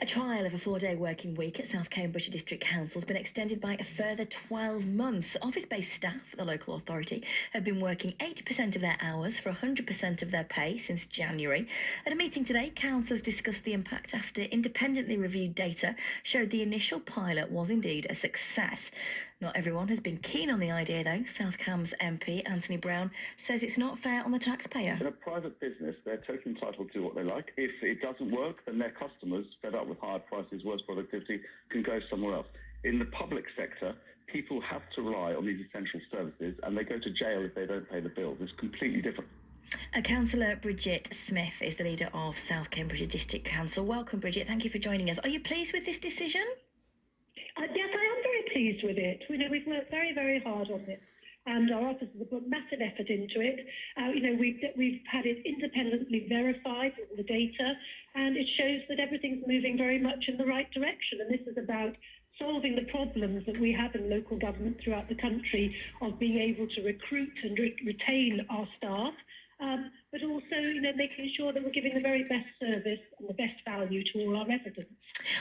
A trial of a 4-day working week at South Cambridge District Council has been extended by a further 12 months. Office-based staff at the local authority have been working 80% of their hours for 100% of their pay since January. At a meeting today, councillors discussed the impact after independently reviewed data showed the initial pilot was indeed a success. Not everyone has been keen on the idea, though. South Cambs MP Anthony Brown says it's not fair on the taxpayer. In a private business, they're totally entitled to do what they like. If it doesn't work, then their customers, fed up with higher prices, worse productivity, can go somewhere else. In the public sector, people have to rely on these essential services, and they go to jail if they don't pay the bills. It's completely different. Councillor Bridget Smith is the leader of South Cambridge District Council. Welcome, Bridget. Thank you for joining us. Are you pleased with this decision? Yes, I am very pleased with it. We've worked very, very hard on this, and our officers have put massive effort into it. We've had it independently verified with the data, and it shows that everything's moving very much in the right direction. And this is about solving the problems that we have in local government throughout the country of being able to recruit and retain our staff, but also, making sure that we're giving the very best service and the best value to all our residents.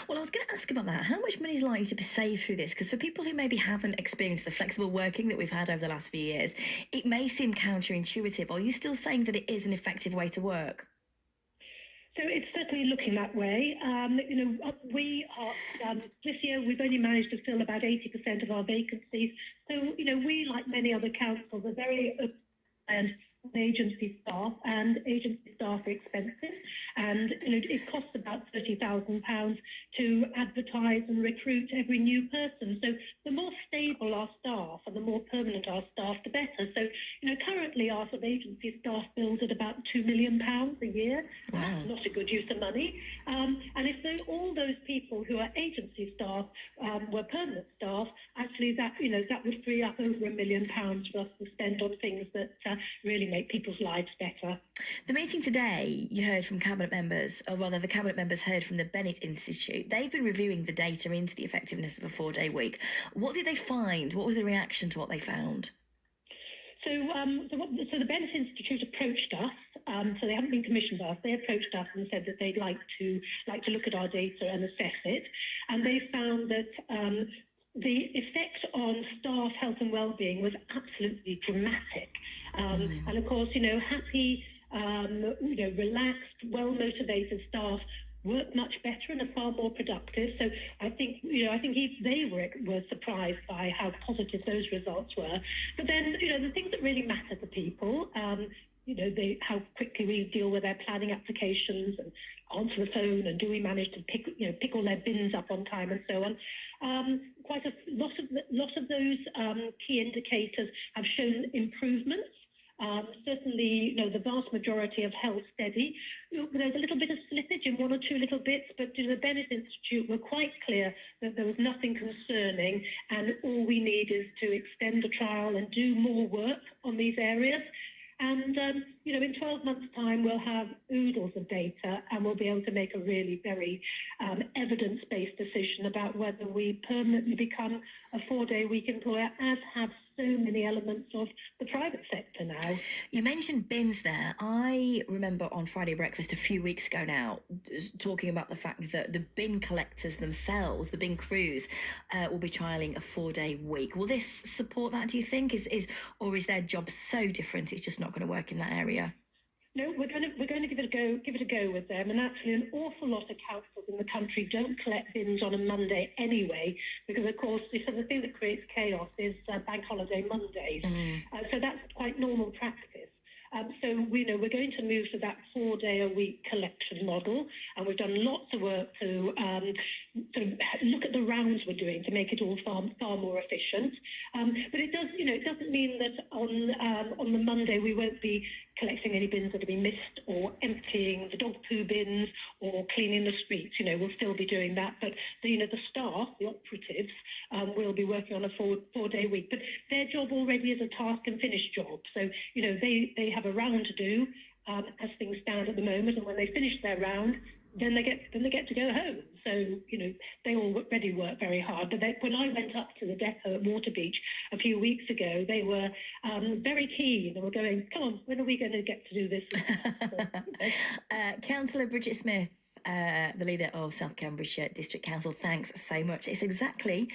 Well, I was going to ask about that. How much money is likely to be saved through this? Because for people who maybe haven't experienced the flexible working that we've had over the last few years, it may seem counterintuitive. Are you still saying that it is an effective way to work? So it's certainly looking that way. We are, this year we've only managed to fill about 80% of our vacancies. So, we, like many other councils, are very and agency staff, and agency staff are expensive, and it costs about £30,000 to advertise and recruit every new person. So the more stable our staff and the more permanent our staff, the better. So currently our sort of agency staff bills at about £2 million a year. Wow. That's not a good use of money. And if all those people who are agency staff were permanent staff, actually that would free up over £1 million for us to spend on things that really make people's lives better. The meeting today, you heard from Cabinet members, or rather the Cabinet members heard from the Bennett Institute. They've been reviewing the data into the effectiveness of a 4-day week. What did they find? What was the reaction to what they found? So the Bennett Institute approached us. So they haven't been commissioned by us. They approached us and said that they'd like to look at our data and assess it. And they found that the effect on staff health and well-being was absolutely dramatic. And of course, happy, relaxed, well-motivated staff work much better and are far more productive. So I think they were surprised by how positive those results were. But then, the things that really matter to people, how quickly we deal with their planning applications and answer the phone, and do we manage to pick all their bins up on time and so on. Quite a lot of those key indicators have shown improvements. Certainly, the vast majority have held steady. There's a little bit of slippage in one or two little bits, but the Bennett Institute were quite clear that there was nothing concerning, and all we need is to extend the trial and do more work on these areas. And, in 12 months' time, we'll have oodles of data, and we'll be able to make a really very evidence-based decision about whether we permanently become a 4-day week employer, as have so many elements of the private sector now. You mentioned bins there. I remember on Friday Breakfast a few weeks ago now talking about the fact that the bin collectors themselves, the bin crews, will be trialling a 4-day week. Will this support that, do you think? Or is their job so different it's just not going to work in that area? No, we're going to give it a go with them. And actually, an awful lot of councils in the country don't collect bins on a Monday anyway, because of course the thing that creates chaos is Bank Holiday Mondays. So that's quite normal practice. So we're going to move to that 4-day-a-week collection model, and we've done lots of work to look at the rounds we're doing to make it all far more efficient. But it does, it doesn't mean that on the Monday we won't be collecting any bins that have been missed, or emptying the dog poo bins, or cleaning the streets. We'll still be doing that, but the staff, the operatives, will be working on a 4-day week. But their job already is a task and finish job. So they have a round to do as things stand at the moment, and when they finish their round, then they get to go home. So they already work very hard. But when I went up to the depot at Waterbeach a few weeks ago, they were very keen. They were going, "Come on, when are we going to get to do this?" Councillor Bridget Smith, the leader of South Cambridgeshire District Council, thanks so much. It's exactly